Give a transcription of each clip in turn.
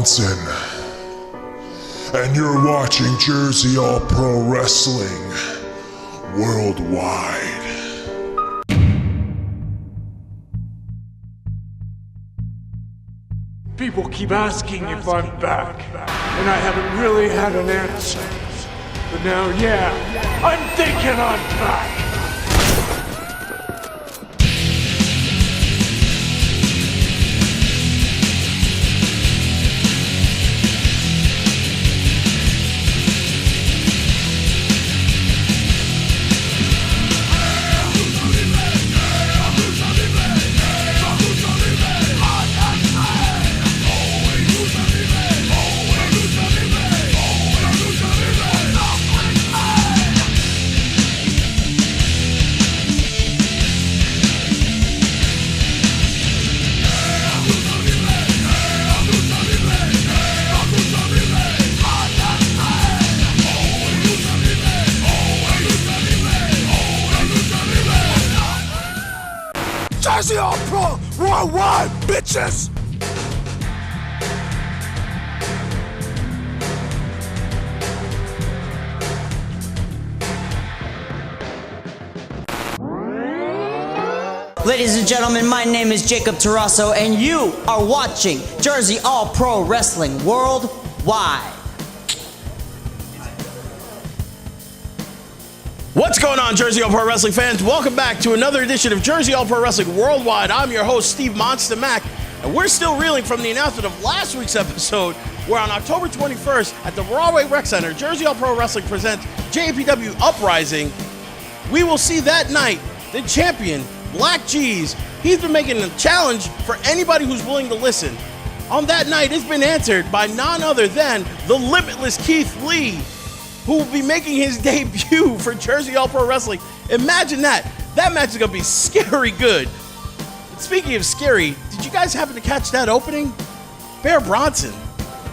Bronson, and you're watching Jersey All Pro Wrestling Worldwide. People keep asking if I'm back, and I haven't really had an answer. But now, yeah, I'm thinking I'm back. Jersey All Pro Worldwide, bitches! Ladies and gentlemen, my name is JACOB TARASSO, and you are watching Jersey All Pro Wrestling Worldwide. What's going on, Jersey All Pro Wrestling fans? Welcome back to another edition of Jersey All Pro Wrestling Worldwide. I'm your host, Steve Monsta Mack, and we're still reeling from the announcement of last week's episode, where on October 21st at the Rahway Rec Center, Jersey All Pro Wrestling presents JAPW Uprising. We will see that night the champion, Black G's. He's been making a challenge for anybody who's willing to listen. On that night, it's been answered by none other than the limitless Keith Lee, who will be making his debut for Jersey All Pro Wrestling. Imagine that. That match is going to be scary good. Speaking of scary, did you guys happen to catch that opening? Bear Bronson.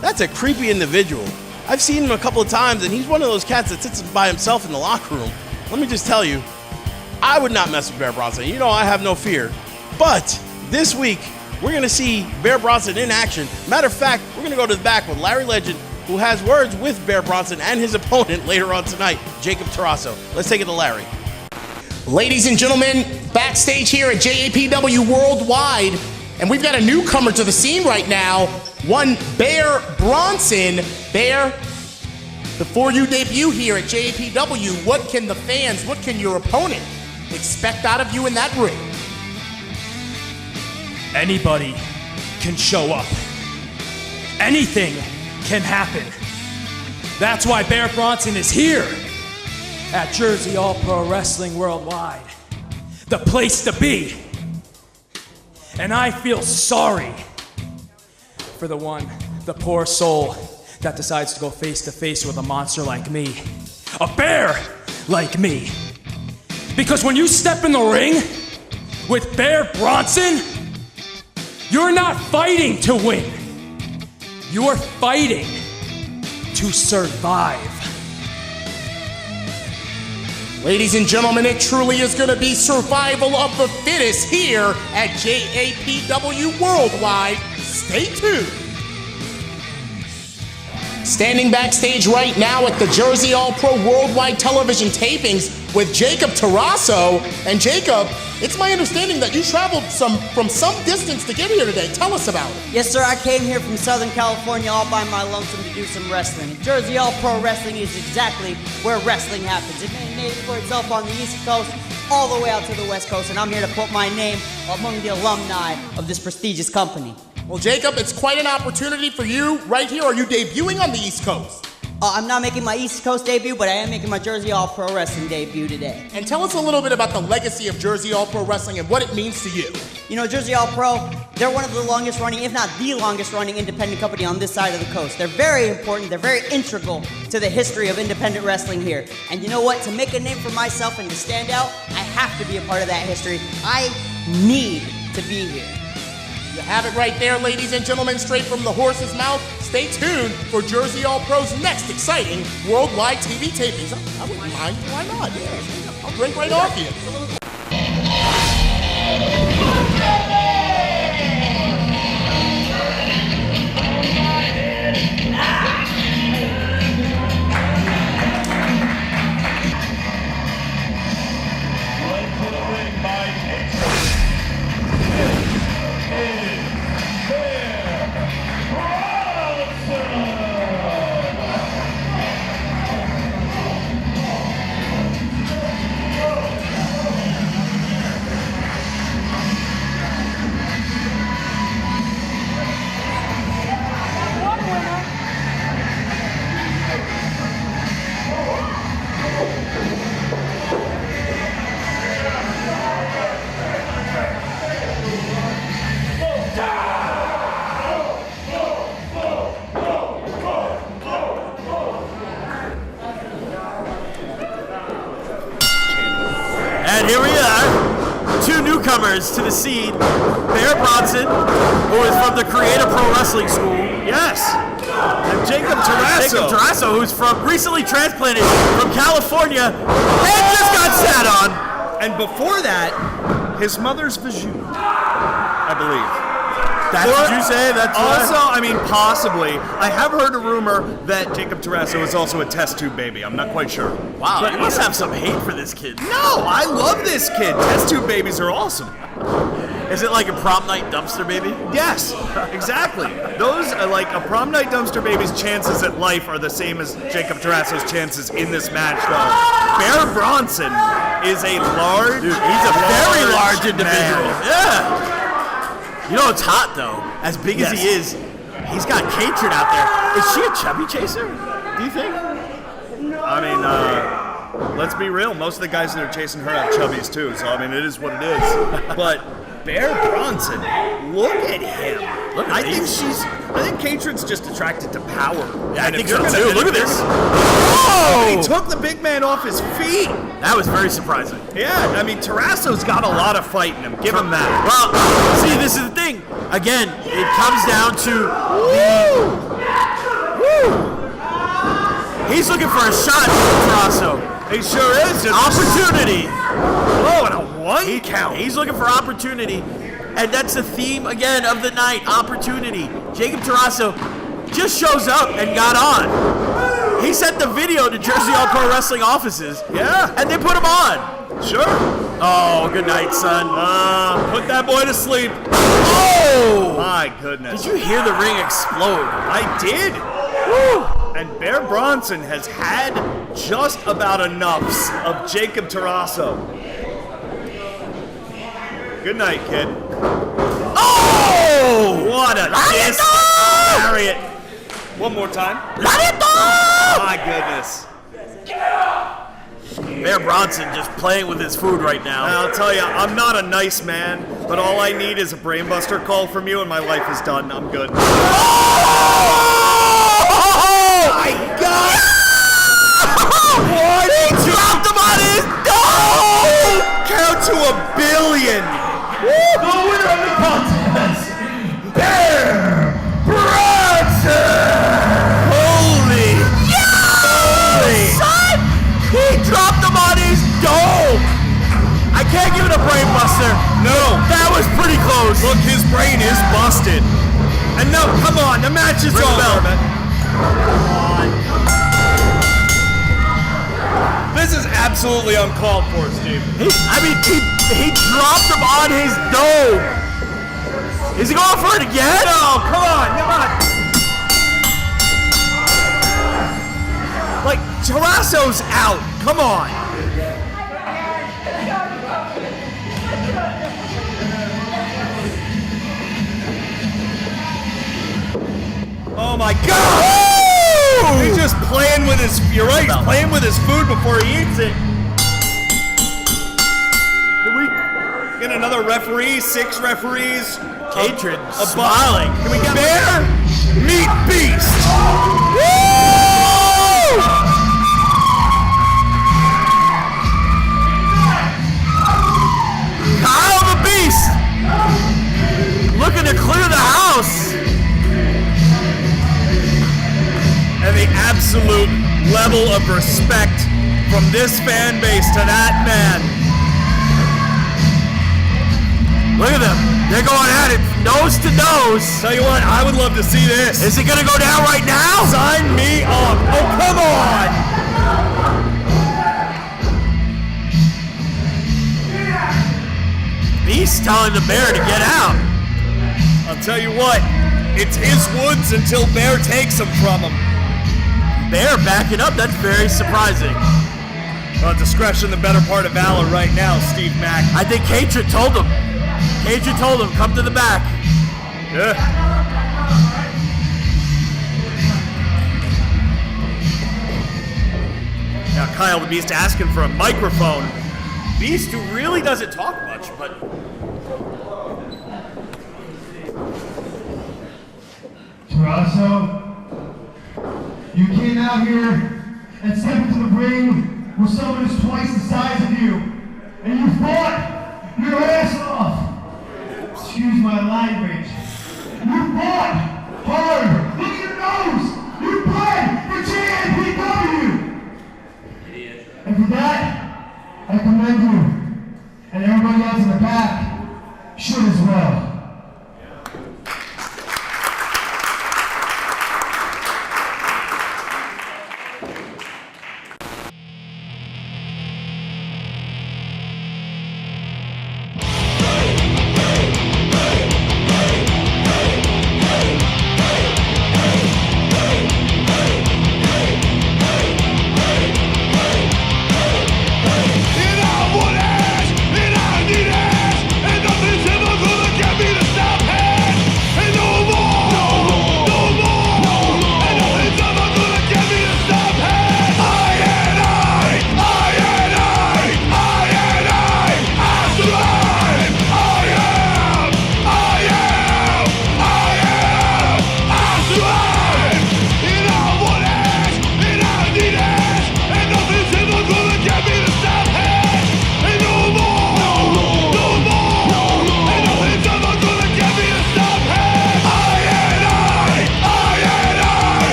That's a creepy individual. I've seen him a couple of times, and he's one of those cats that sits by himself in the locker room. Let me just tell you, I would not mess with Bear Bronson. You know I have no fear. But this week, we're going to see Bear Bronson in action. Matter of fact, we're going to go to the back with Larry Legend, who has words with Bear Bronson and his opponent later on tonight, JACOB TARASSO. Let's take it to Larry. Ladies and gentlemen, backstage here at JAPW Worldwide, and we've got a newcomer to the scene right now, one Bear Bronson. Bear, before you debut here at JAPW, what can the fans, what can your opponent expect out of you in that ring? Anybody can show up. Anything can happen. That's why Bear Bronson is here at Jersey All Pro Wrestling Worldwide, the place to be. And I feel sorry for the poor soul that decides to go face to face with a monster like me, a bear like me. Because when you step in the ring with Bear Bronson, you're not fighting to win. You're fighting to survive. Ladies and gentlemen, it truly is going to be survival of the fittest here at JAPW Worldwide. Stay tuned. Standing backstage right now at the Jersey All Pro Worldwide television tapings with JACOB TARASSO. And Jacob, it's my understanding that you traveled from some distance to get here today. Tell us about it. Yes, sir, I came here from Southern California all by my lonesome to do some wrestling. Jersey All Pro Wrestling is exactly where wrestling happens. It made for itself on the East Coast all the way out to the West Coast, and I'm here to put my name among the alumni of this prestigious company. Well, Jacob, it's quite an opportunity for you right here. Are you debuting on the East Coast? I'm not making my East Coast debut, but I am making my Jersey All Pro Wrestling debut today. And tell us a little bit about the legacy of Jersey All Pro Wrestling and what it means to you. You know, Jersey All Pro, they're one of the longest running, if not the longest running independent company on this side of the coast. They're very important, they're very integral to the history of independent wrestling here. And you know what? To make a name for myself and to stand out, I have to be a part of that history. I need to be here. You have it right there, ladies and gentlemen, straight from the horse's mouth. Stay tuned for Jersey All Pro's next exciting worldwide TV tapings. I wouldn't mind. Why not? Yeah, I'll drink right off you. newcomers to the scene, Bear Bronson, who is from the Creative Pro Wrestling School. Yes. And Jacob Tarasso. Jacob Tarasso, who's recently transplanted from California and just got sat on. And before that, his mother's Vajou, I believe. That's what you say? That's also, I mean, possibly. I have heard a rumor that Jacob Tarasso is also a test tube baby. I'm not quite sure. Wow, but you must have some hate for this kid. No, I love this kid. Test tube babies are awesome. Is it like a prom night dumpster baby? Yes, exactly. Those are like a prom night dumpster baby's chances at life are the same as Jacob Tarasso's chances in this match, though. Bear Bronson is a large, dude, he's a very large individual. Man. Yeah. You know what's hot though? As big as he is, he's got Katrin out there. Is she a chubby chaser? Do you think? I mean, let's be real. Most of the guys that are chasing her have chubbies too. So I mean, it is what it is. But Bear Bronson, look at him. I think Katrin's just attracted to power. Yeah, I think so too. Look at this. Oh! He took the big man off his feet. That was very surprising. Yeah, I mean, Tarasso's got a lot of fight in him. Give him that. Well, see, this is the thing. Again, it comes down to he's looking for a shot, Tarasso. He sure is. Opportunity. Oh, and a one count. He's looking for opportunity. And that's the theme, again, of the night, opportunity. Jacob Tarasso just shows up and got on. He sent the video to Jersey All Pro Wrestling offices. Yeah. And they put him on. Sure. Oh, good night, son. Put that boy to sleep. Oh! My goodness. Did you hear the ring explode? I did. Woo! And Bear Bronson has had just about enoughs of Jacob Tarasso. Good night, kid. Oh! What a diss. Harriet. One more time. My goodness. Bear Bronson just playing with his food right now. And I'll tell you, I'm not a nice man, but all I need is a brainbuster call from you and my life is done. I'm good. Oh my God! What? He dropped him on his dome! Count to 1 billion! The winner of the contest, Bear Bronson! Holy! Yeah! Son! He dropped him on his dome! I can't give it a brain buster. No. That was pretty close. Look, his brain is busted. And no, come on, the match is over. This is absolutely uncalled for, Steve. He dropped him on his dome. Is he going for it again? No, come on. Like, Tarasso's out. Come on. Oh my God! Woo! He's just playing with his. You're right. He's playing with his food before he eats it. Can we get another referee? 6 referees. Katrin smiling. Can we get Bear? Meet Beast. Woo! Kyle the Beast looking to clear the house. And the absolute level of respect from this fan base to that man. Look at them. They're going at it nose to nose. Tell you what, I would love to see this. Is it going to go down right now? Sign me up. Oh, come on. Beast telling the Bear to get out. I'll tell you what, it's his woods until Bear takes them from him. Bear backing up, that's very surprising. Well, discretion the better part of valor right now, Steve Mack. I think Katrin told him. Katrin told him, come to the back. Yeah. Now Kyle the Beast asking for a microphone. Beast who really doesn't talk much, but... Tarasso, you came out here and stepped into the ring with someone who's twice the size of you, and you fought your ass off. excuse my language. You fought hard. Look at your nose. You bled for JAPW. And for that, I commend you. And everybody else in the back should as well.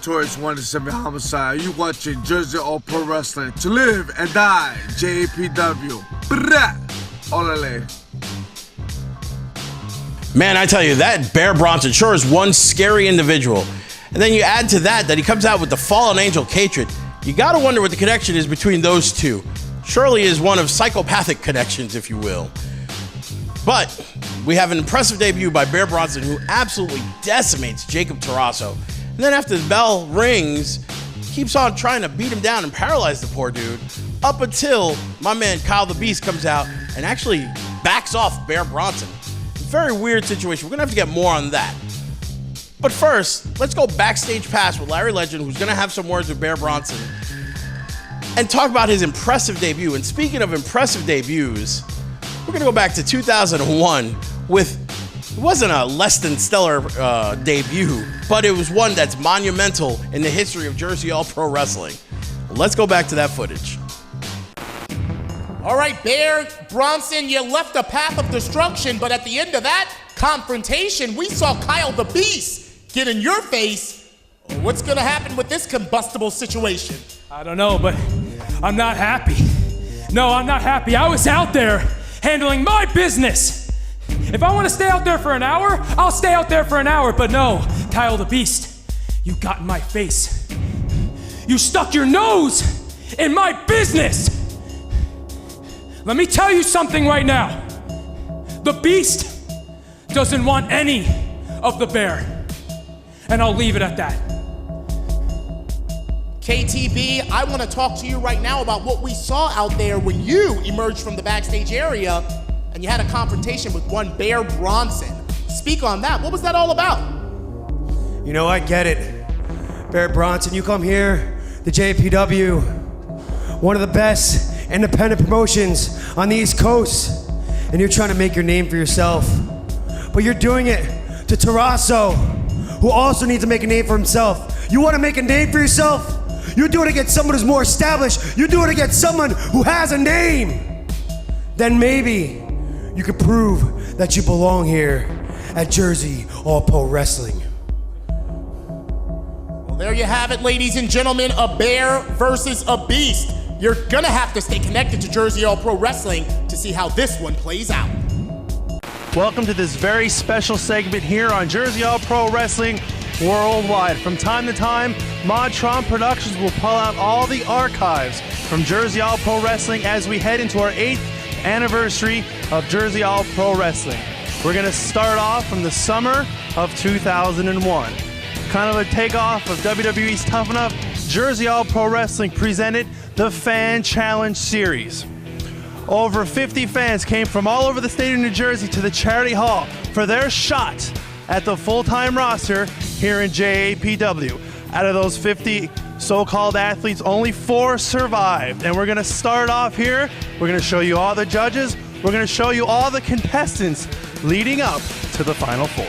Notorious 1-7 Homicide. You watching JACOB Pro Wrestling to live and die. JAPW. Brah. Olale. Man, I tell you, that Bear Bronson sure is one scary individual. And then you add to that he comes out with the Fallen Angel Catred. You gotta wonder what the connection is between those two. Surely is one of psychopathic connections, if you will. But we have an impressive debut by Bear Bronson, who absolutely decimates JACOB Tarasso. And then after the bell rings, keeps on trying to beat him down and paralyze the poor dude, up until my man Kyle the Beast comes out and actually backs off Bear Bronson. Very weird situation. We're gonna have to get more on that. But first, let's go backstage pass with Larry Legend, who's gonna have some words with Bear Bronson and talk about his impressive debut. And speaking of impressive debuts, we're gonna go back to 2001 with, it wasn't a less than stellar debut, but it was one that's monumental in the history of Jersey All Pro Wrestling. Let's go back to that footage. All right, Bear Bronson, you left a path of destruction, but at the end of that confrontation, we saw Kyle the Beast get in your face. What's gonna happen with this combustible situation? I don't know, but I'm not happy. No, I'm not happy. I was out there handling my business. If I want to stay out there for an hour, I'll stay out there for an hour, but no, Kyle the Beast, you got in my face. You stuck your nose in my business. Let me tell you something right now. The Beast doesn't want any of the Bear, and I'll leave it at that. KTB, I want to talk to you right now about what we saw out there when you emerged from the backstage area and you had a confrontation with one Bear Bronson. Speak on that. What was that all about? You know, I get it. Bear Bronson, you come here, the JAPW, one of the best independent promotions on the East Coast, and you're trying to make your name for yourself. But you're doing it to Tarasso, who also needs to make a name for himself. You want to make a name for yourself? You do it against someone who's more established. You do it against someone who has a name. Then maybe you could prove that you belong here at Jersey All Pro Wrestling. Well, there you have it, ladies and gentlemen, a bear versus a beast. You're gonna have to stay connected to Jersey All Pro Wrestling to see how this one plays out. Welcome to this very special segment here on Jersey All Pro Wrestling Worldwide. From time to time, Modtron Productions will pull out all the archives from Jersey All Pro Wrestling as we head into our 8th anniversary of Jersey All Pro Wrestling. We're going to start off from the summer of 2001. Kind of a takeoff of WWE's Tough Enough, Jersey All Pro Wrestling presented the Fan Challenge Series. Over 50 fans came from all over the state of New Jersey to the Charity Hall for their shot at the full-time roster here in JAPW. Out of those 50 so-called athletes, only 4 survived. And we're gonna start off here. We're gonna show you all the judges. We're gonna show you all the contestants leading up to the Final Four.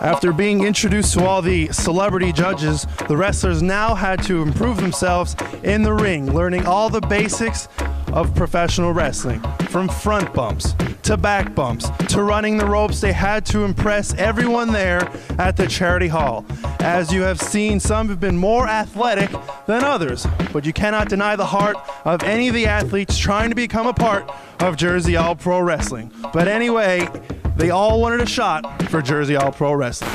After being introduced to all the celebrity judges, the wrestlers now had to improve themselves in the ring, learning all the basics of professional wrestling. From front bumps, to back bumps, to running the ropes, they had to impress everyone there at the Charity Hall. As you have seen, some have been more athletic than others, but you cannot deny the heart of any of the athletes trying to become a part of Jersey All Pro Wrestling. But anyway, they all wanted a shot for Jersey All Pro Wrestling.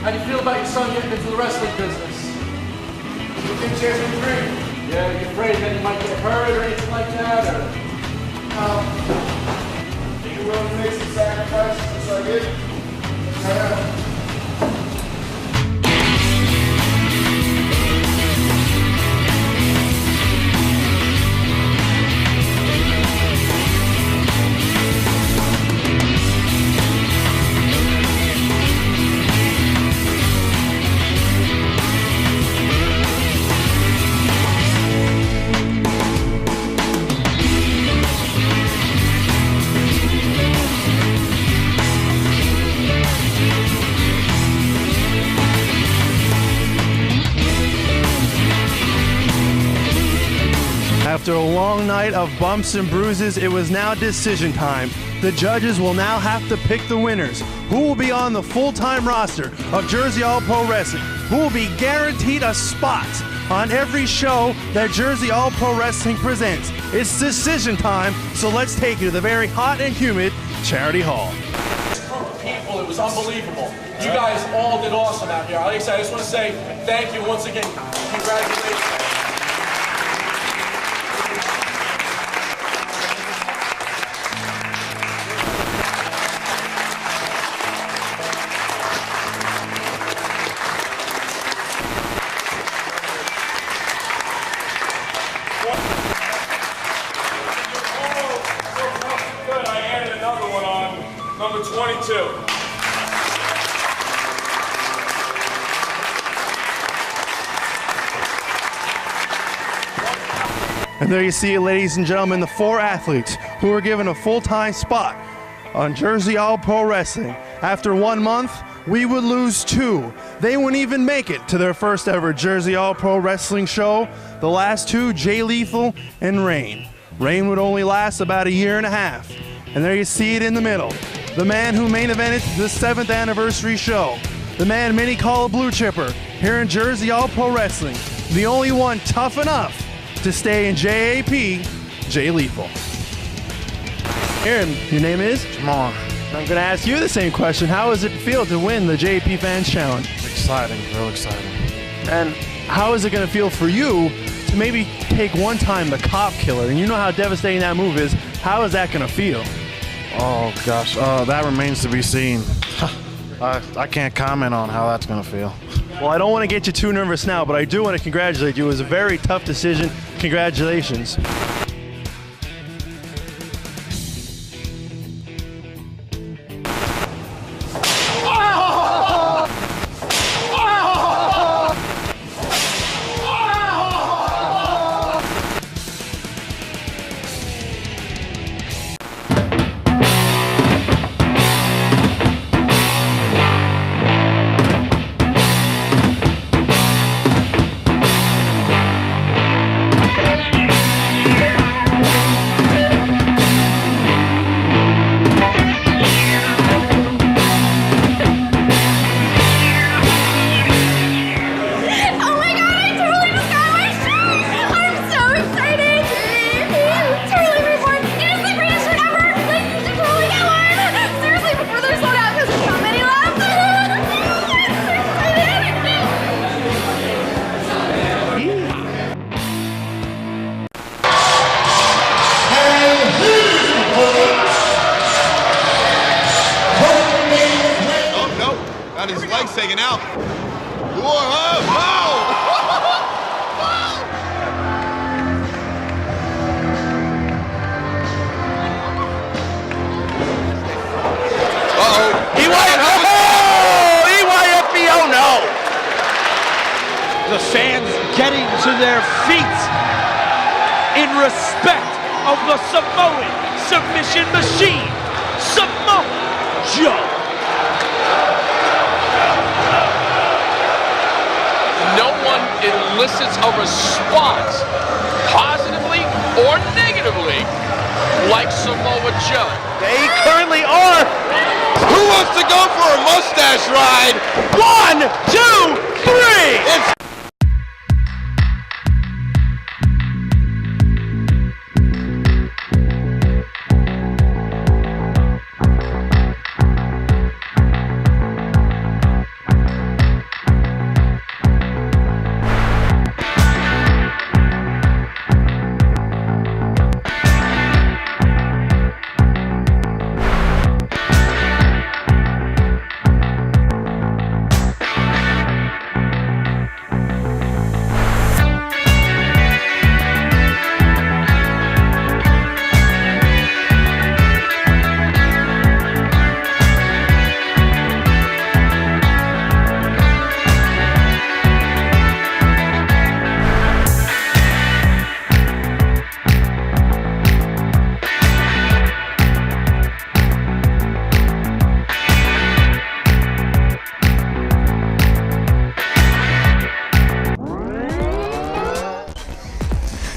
How do you feel about your son getting into the wrestling business? You think Chance will agree? Yeah, are you afraid that he might get hurt or anything like that? Or are you willing to make some sacrifices just like it? Yeah. After a long night of bumps and bruises, it was now decision time. The judges will now have to pick the winners. Who will be on the full-time roster of Jersey All Pro Wrestling? Who will be guaranteed a spot on every show that Jersey All Pro Wrestling presents? It's decision time, so let's take you to the very hot and humid Charity Hall. People, it was unbelievable. You guys all did awesome out here. Like I said, I just want to say thank you once again. Congratulations. And there you see it, ladies and gentlemen, the 4 athletes who were given a full-time spot on JAPW Pro Wrestling. After 1 month, we would lose 2. They wouldn't even make it to their first ever JAPW Pro Wrestling show. The last 2, Jay Lethal and Rain. Rain would only last about 1.5 years. And there you see it in the middle. The man who main evented the 7th anniversary show. The man many call a blue chipper here in JAPW Pro Wrestling. The only one tough enough to stay in JAP, Jay Lethal. Aaron, your name is? Jamar. I'm going to ask you the same question. How does it feel to win the JAP Fans Challenge? Exciting, real exciting. And how is it going to feel for you to maybe take one time the cop killer? And you know how devastating that move is. How is that going to feel? Oh, gosh. That remains to be seen. I can't comment on how that's going to feel. Well, I don't want to get you too nervous now, but I do want to congratulate you. It was a very tough decision. Congratulations. Taken out. Whoa! Uh-oh. EYFBO, no! The fans getting to their feet in respect of the Samoan submission machine, Samoa Joe. No one elicits a response, positively or negatively, like Samoa Joe. They currently are. Who wants to go for a mustache ride? 1, 2, 3.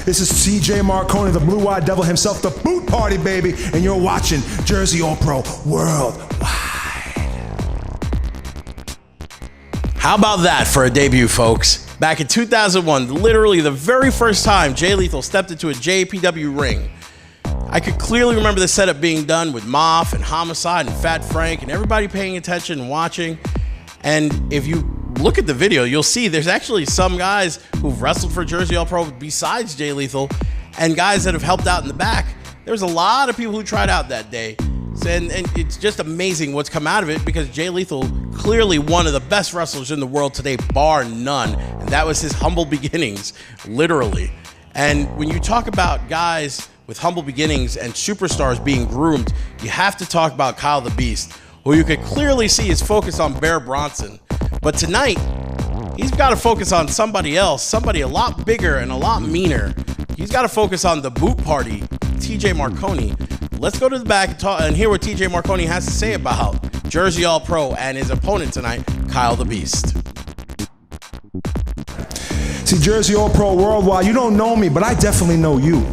This is CJ Marconi, the blue-eyed devil himself, the boot party, baby, and you're watching JAPW World Wide. How about that for a debut, folks? Back in 2001, literally the very first time Jay Lethal stepped into a JAPW ring. I could clearly remember the setup being done with Moff and Homicide and Fat Frank and everybody paying attention and watching. And if you look at the video, you'll see there's actually some guys who've wrestled for JAPW Pro besides Jay Lethal and guys that have helped out in the back. There's a lot of people who tried out that day. And it's just amazing what's come out of it because Jay Lethal, clearly one of the best wrestlers in the world today, bar none. And that was his humble beginnings, literally. And when you talk about guys with humble beginnings and superstars being groomed, you have to talk about Kyle the Beast, who you could clearly see is focused on Bear Bronson. But tonight, he's got to focus on somebody else, somebody a lot bigger and a lot meaner. He's got to focus on the boot party, TJ Marconi. Let's go to the back and talk and hear what TJ Marconi has to say about Jersey All-Pro and his opponent tonight, Kyle the Beast. See, Jersey All-Pro Worldwide, you don't know me, but I definitely know you.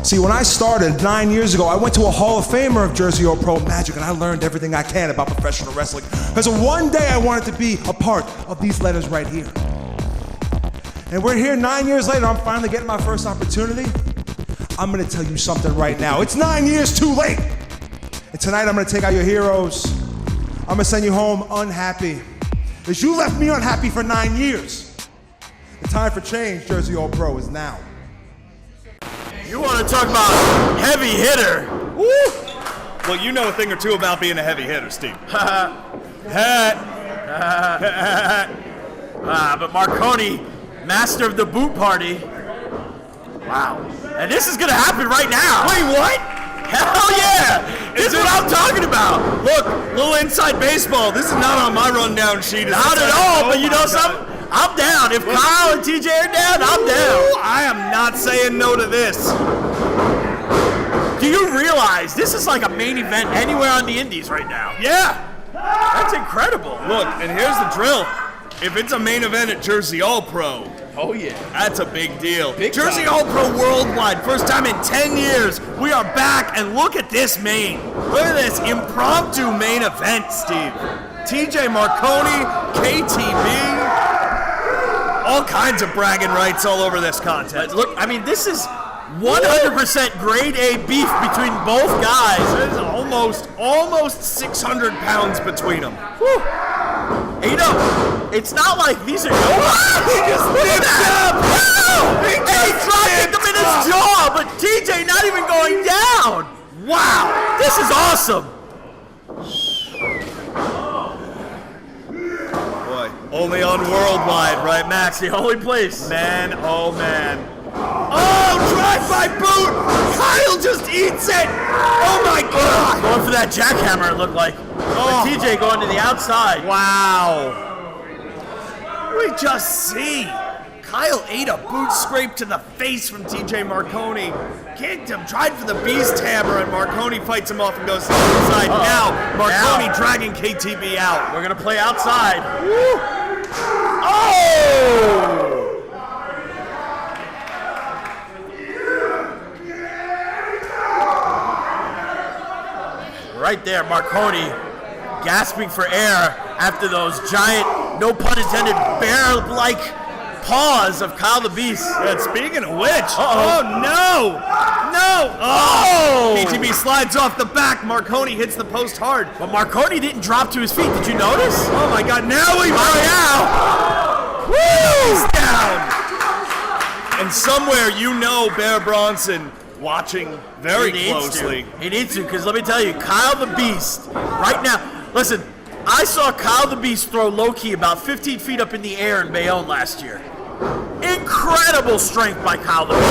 See, when I started 9 years ago, I went to a Hall of Famer of Jersey All-Pro Magic, and I learned everything I can about professional wrestling. Because one day I wanted to be a part of these letters right here. And we're here 9 years later, I'm finally getting my first opportunity. I'm gonna tell you something right now. It's 9 years too late. And tonight I'm gonna take out your heroes. I'm gonna send you home unhappy. Because you left me unhappy for 9 years. The time for change, Jersey All-Pro, is now. You want to talk about heavy hitter? Woo! Well, you know a thing or two about being a heavy hitter, Steve. But Marconi, master of the boot party. Wow. And this is going to happen right now. Wait, what? Hell yeah! This is what I'm talking about. Look, little inside baseball. This is not on my rundown sheet. Not at all, but you know something? I'm down. If Kyle and TJ are down, I'm down. I am not saying no to this. Do you realize this is like a main event anywhere on the indies right now? Yeah. That's incredible. Look, and here's the drill. If it's a main event at Jersey All-Pro, oh yeah, that's a big deal. Jersey All-Pro Worldwide, first time in 10 years. We are back, and look at this main. Look at this impromptu main event, Steve. TJ Marconi, KTB, all kinds of bragging rights all over this contest. Look, I mean, this is 100% grade A beef between both guys. There's almost 600 pounds between them. Whew. And you know, it's not like these are no. He just nipped up! He dropped him in his jaw, but TJ not even going down. Wow, this is awesome. Boy, only on Worldwide, right, Max? The only place. Man, oh man. Oh, drive-by boot! Kyle just eats it! Oh my God! Going for that jackhammer, it looked like. Oh. TJ going to the outside. Wow. We just see. Kyle ate a boot scrape to the face from TJ Marconi. Kicked him, tried for the beast hammer, and Marconi fights him off and goes to the inside. Now, Marconi dragging KTB out. We're going to play outside. Woo. Oh! Right there, Marconi gasping for air after those giant, no pun intended, bear-like paws of Kyle the Beast. Yeah, speaking of which, oh no! No! Oh! KTB slides off the back. Marconi hits the post hard. But Marconi didn't drop to his feet. Did you notice? Oh my God, now he He's down! And somewhere you know BEAR Bronson watching very closely. He needs to, because let me tell you, Kyle the Beast, right now, listen, I saw Kyle the Beast throw low-key about 15 feet up in the air in Bayonne last year. Incredible strength by Kyle the Beast.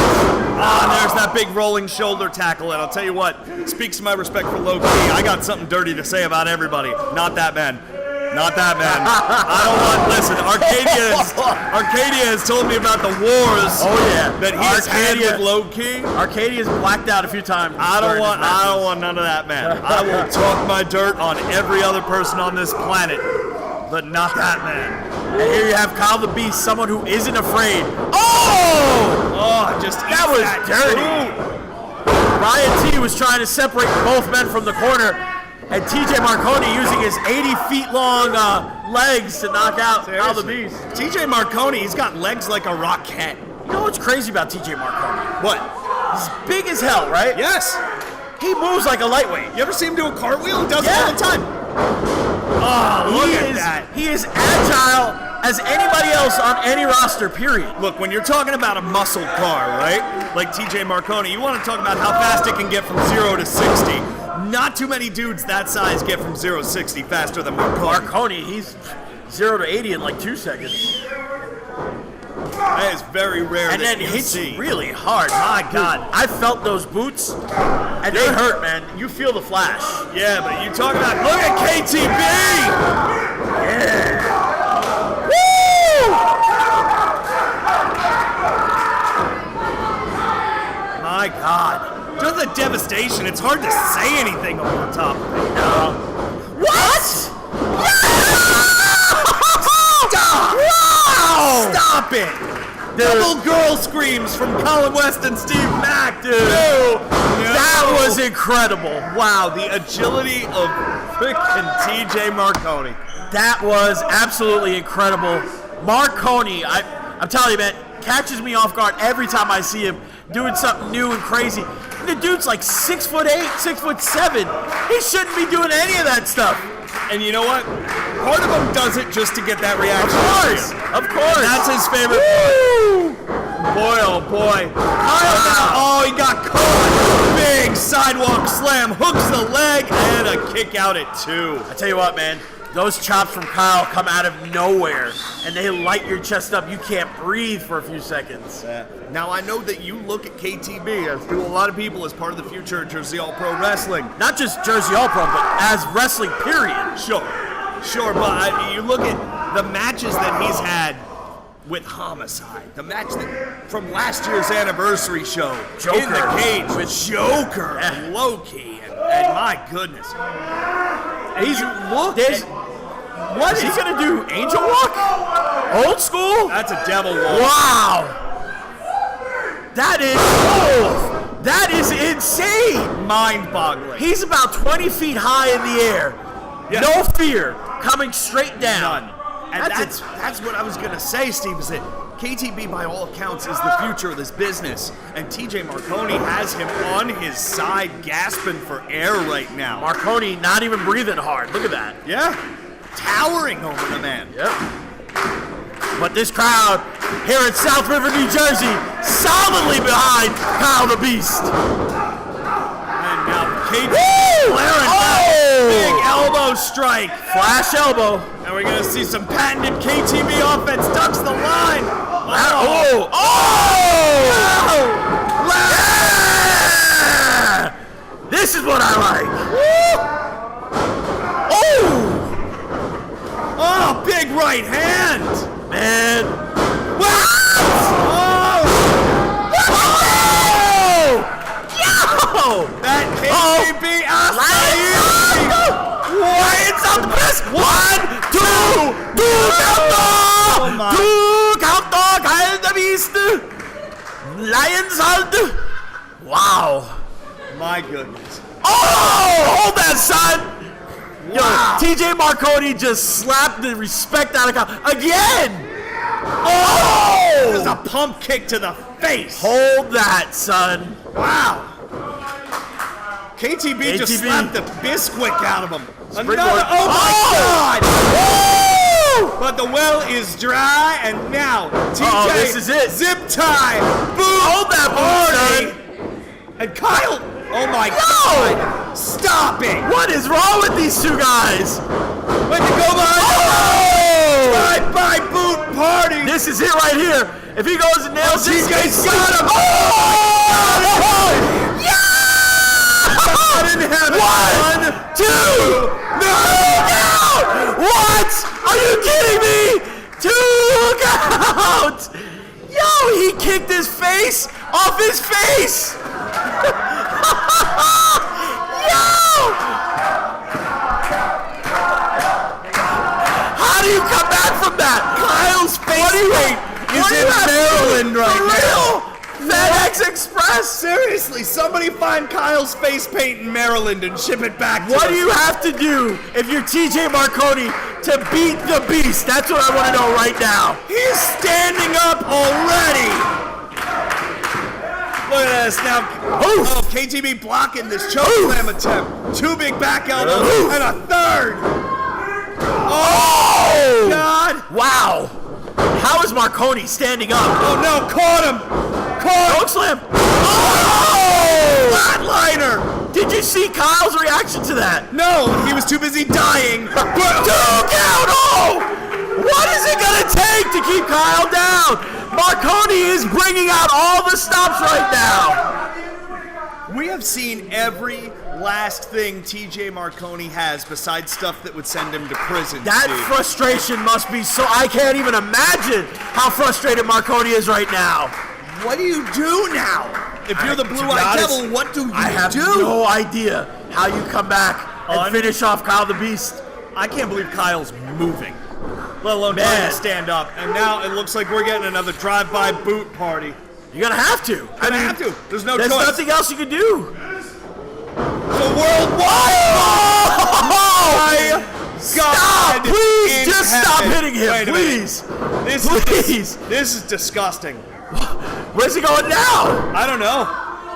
Ah, there's that big rolling shoulder tackle, and I'll tell you what, speaks to my respect for low-key. I got something dirty to say about everybody. Not that man. Not that man. I don't want, listen, Arcadia has told me about the wars that he's had with low-key. Arcadia's blacked out a few times. I don't want none of that, man. I will talk my dirt on every other person on this planet, but not that man. And here you have Kyle the Beast, someone who isn't afraid. That was dirty. Ryan T was trying to separate both men from the corner, and TJ Marconi using his 80 feet long legs to knock out Kyle the Beast. TJ Marconi, he's got legs like a rocket. You know what's crazy about TJ Marconi? What? He's big as hell, right? Yes. He moves like a lightweight. You ever see him do a cartwheel? He does it all the time. Oh, look at that. He is agile as anybody else on any roster, period. Look, when you're talking about a muscle car, right? Like TJ Marconi, you want to talk about how fast it can get from 0 to 60. Not too many dudes that size get from 0 to 60 faster than Marconi. Marconi, he's 0 to 80 in like 2 seconds. That is very rare. And then hits really hard. My God, I felt those boots, and they hurt, man. You feel the flash. Yeah, but you talking about? Look at KTB. Yeah. hard to say anything over the top of it. What? Stop! Wow! Stop it! Double girl screams from Colin West and Steve Mack, dude. No. That was incredible. Wow, the agility of frickin' TJ Marconi. That was absolutely incredible. Marconi, I'm telling you, man, catches me off guard every time I see him doing something new and crazy. The dude's like 6'8", 6'7". He shouldn't be doing any of that stuff. And you know what? Part of him does it just to get that reaction. Of course. And that's his favorite part. Boy, oh boy. Kyle now. Oh, he got caught. Big sidewalk slam. Hooks the leg and a kick out at 2. I tell you what, man. Those chops from Kyle come out of nowhere, and they light your chest up. You can't breathe for a few seconds. Now, I know that you look at KTB, as do a lot of people, as part of the future of Jersey All Pro Wrestling. Not just Jersey All Pro, but as wrestling, period. Sure, but you look at the matches that he's had with Homicide, the match that from last year's anniversary show, Joker. In the Cage with Joker and Loki, and my goodness. He's look at what is he gonna do? Angel walk? Old school? That's a devil walk. Wow. That is insane. Mind-boggling. He's about 20 feet high in the air. Yeah. No fear. Coming straight down. None. And that's what I was gonna say, Steve, is that KTB, by all accounts, is the future of this business. And TJ Marconi has him on his side, gasping for air right now. Marconi not even breathing hard. Look at that. Yeah. Towering over the man. Yep. But this crowd here in South River, New Jersey, solidly behind Kyle the Beast. And now KTB flaring back. Big elbow strike. Flash elbow. And we're going to see some patented KTB offense. Ducks the line. Oh! Yeah! This is what I like. Oh, big right hand. Man. What? Yo! That KTB Lions out the press. 1, 2, 2 count dog, Kyle the Beast. Lions out. Wow. My goodness. Oh, hold that, son. Wow. Yo, TJ Marconi just slapped the respect out of Kyle again. Oh! There's a pump kick to the face. Hold that, son. Wow. KTB just slapped the bisquick out of him. Another, oh my God! Woo! But the well is dry, and now TJ, this is it. Zip tie, boom, hold that party, and Kyle. Oh my God! Stop it! What is wrong with these two guys? When to go behind drive-by boot party. This is it right here. If he goes and nails this, TJ's got him. I didn't have it. 1, 2, no! What? Are you kidding me? 2 count! Yo, he kicked his face off his face! Yo! How do you come back from that? Kyle's face paint is in Maryland right now. FedEx Express? Seriously, somebody find Kyle's face paint in Maryland and ship it back to us. What do you have to do if you're TJ Marconi to beat the Beast? That's what I want to know right now. He's standing up already. Look at this now. Oh, KTB blocking this choke slam attempt. 2 big back elbows and a third. Oh, God. Wow. How is Marconi standing up? Oh, no, caught him. Choke slam. Oh! Flatliner. Did you see Kyle's reaction to that? No, he was too busy dying. 2 count. Oh! What is it going to take to keep Kyle down? Marconi is bringing out all the stops right now. We have seen every last thing TJ Marconi has besides stuff that would send him to prison. That frustration must be so... I can't even imagine how frustrated Marconi is right now. What do you do now? If you're the Blue-Eyed Devil, what do you do? I have no idea how you come back and finish off Kyle the Beast. I can't believe Kyle's moving, let alone trying to stand up. And now it looks like we're getting another drive-by boot party. You're gonna have to. I mean, have to. There's no choice. There's nothing else you can do. The worldwide. Oh! Stop! Please, just stop hitting him, please. This is disgusting. Where's he going now? I don't know.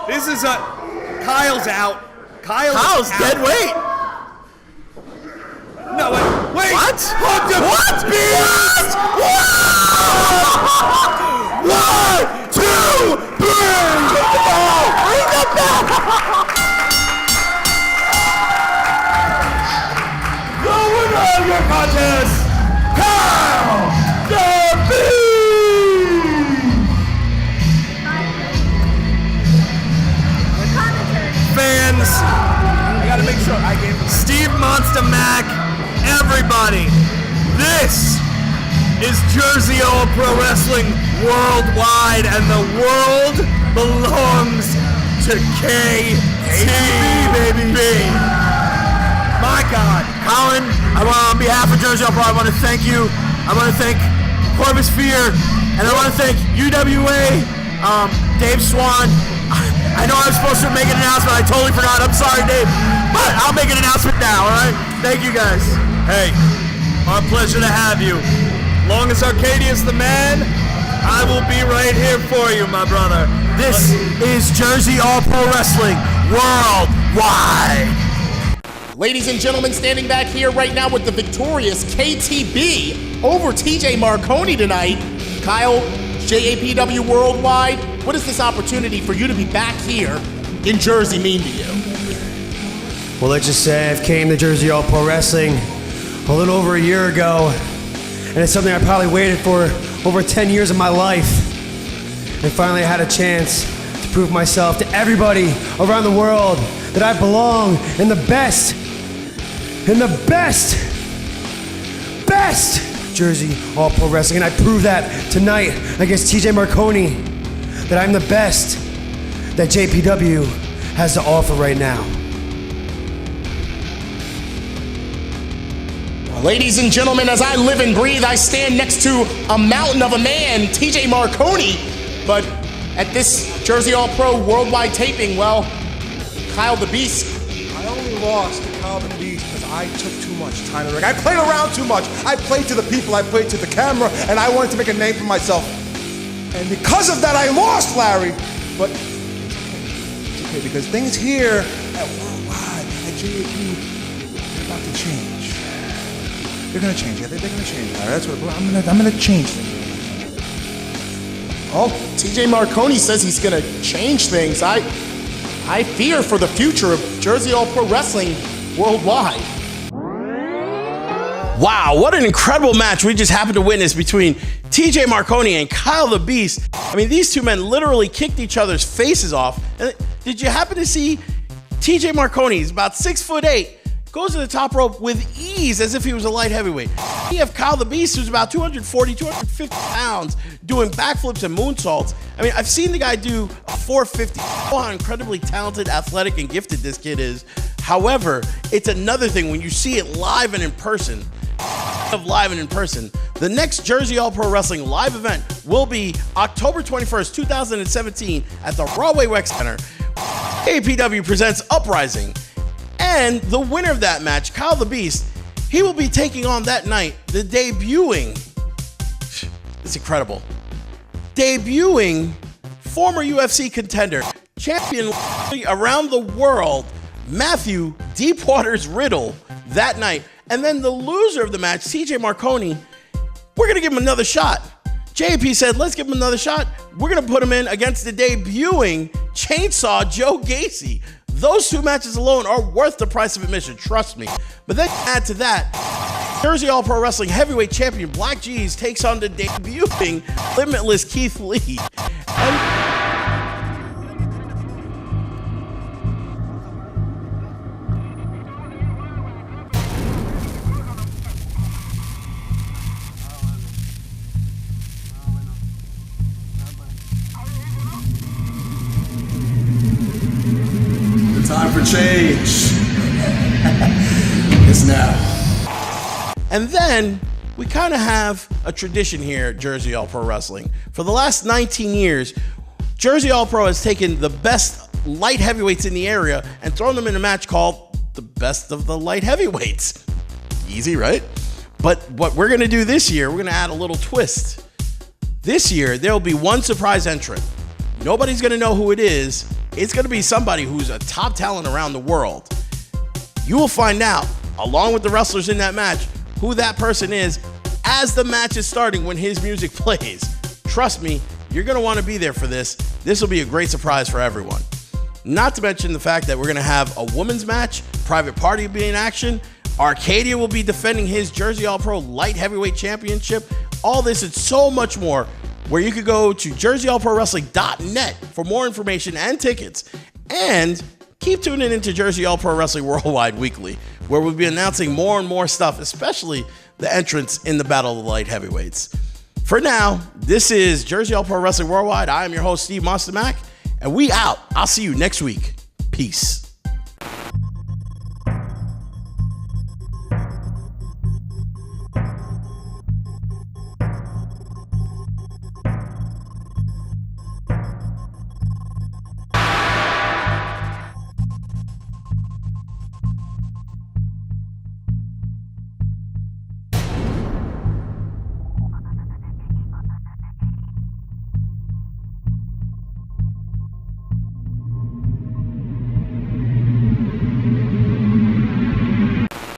This is Kyle's out. Kyle's dead weight. No, wait. What? What? What? 1, 2, 3. Bring it back. The winner of your contest, Kyle the Beast. Fans, I gotta make sure I gave Steve Monsta Mack, everybody. This is Jersey-All Pro Wrestling Worldwide, and the world belongs to KTB, baby. My God, Colin, on behalf of Jersey-All Pro, I want to thank you. I want to thank Corvis Fear, and I want to thank UWA, Dave Swan. I know I was supposed to make an announcement. I totally forgot. I'm sorry, Dave, but I'll make an announcement now. All right? Thank you, guys. Hey, our pleasure to have you. Long as Arcadia's the man, I will be right here for you, my brother. This is Jersey-All Pro Wrestling Worldwide. Ladies and gentlemen, standing back here right now with the victorious KTB over TJ Marconi tonight. Kyle, JAPW Worldwide, what does this opportunity for you to be back here in Jersey mean to you? Well, let's just say I've came to Jersey-All Pro Wrestling a little over a year ago, and it's something I probably waited for over 10 years of my life. And finally I had a chance to prove myself to everybody around the world that I belong in the best Jersey-All Pro Wrestling. And I proved that tonight against TJ Marconi, that I'm the best that JPW has to offer right now. Ladies and gentlemen, as I live and breathe, I stand next to a mountain of a man, TJ Marconi. But at this Jersey-All Pro Worldwide taping, well, Kyle the Beast. I only lost to Kyle the Beast because I took too much time in the ring. I played around too much. I played to the people, I played to the camera, and I wanted to make a name for myself. And because of that, I lost, Larry. But it's okay, because things here at Worldwide, at JAP, they're about to change. They're gonna change. They're gonna change. Larry. That's what I'm gonna change things. Oh, TJ Marconi says he's gonna change things. I fear for the future of Jersey-All Pro Wrestling Worldwide. Wow, what an incredible match we just happened to witness between TJ Marconi and Kyle the Beast. I mean, these two men literally kicked each other's faces off. And did you happen to see TJ Marconi? He's about 6'8", goes to the top rope with ease as if he was a light heavyweight. You have Kyle the Beast, who's about 240, 250 pounds, doing backflips and moonsaults. I mean, I've seen the guy do a 450. Oh, how incredibly talented, athletic, and gifted this kid is. However, it's another thing when you see it live and in person. The next Jersey-All Pro Wrestling live event will be October 21st, 2017 at the Rahway Rec Center. JAPW presents Uprising. And the winner of that match, Kyle the Beast, he will be taking on that night the debuting, it's incredible, former UFC contender, champion around the world, Matthew Deepwaters Riddle, that night. And then the loser of the match, TJ Marconi, we're going to give him another shot. JAP said, let's give him another shot. We're going to put him in against the debuting Chainsaw Joe Gacy. Those two matches alone are worth the price of admission, trust me. But then add to that, Jersey-All Pro Wrestling heavyweight champion Black G's takes on the debuting Limitless Keith Lee. change is now. And then we kind of have a tradition here at Jersey All Pro Wrestling. For the last 19 years, Jersey All Pro has taken the best light heavyweights in the area and thrown them in a match called the Best of the Light Heavyweights. Easy, right? But what we're going to do this year, we're going to add a little twist. This year, there'll be one surprise entrant. Nobody's going to know who it is. It's going to be somebody who's a top talent around the world. You will find out, along with the wrestlers in that match, who that person is as the match is starting when his music plays. Trust me, you're going to want to be there for this. This will be a great surprise for everyone. Not to mention the fact that we're going to have a women's match, Private Party will be in action, Arcadia will be defending his Jersey All Pro Light Heavyweight Championship. All this and so much more, where you could go to jerseyallprowrestling.net for more information and tickets. And keep tuning into Jersey All Pro Wrestling Worldwide weekly, where we'll be announcing more and more stuff, especially the entrants in the Battle of the Light Heavyweights. For now, this is Jersey All Pro Wrestling Worldwide. I am your host, Steve Monsta Mack, and we out. I'll see you next week. Peace.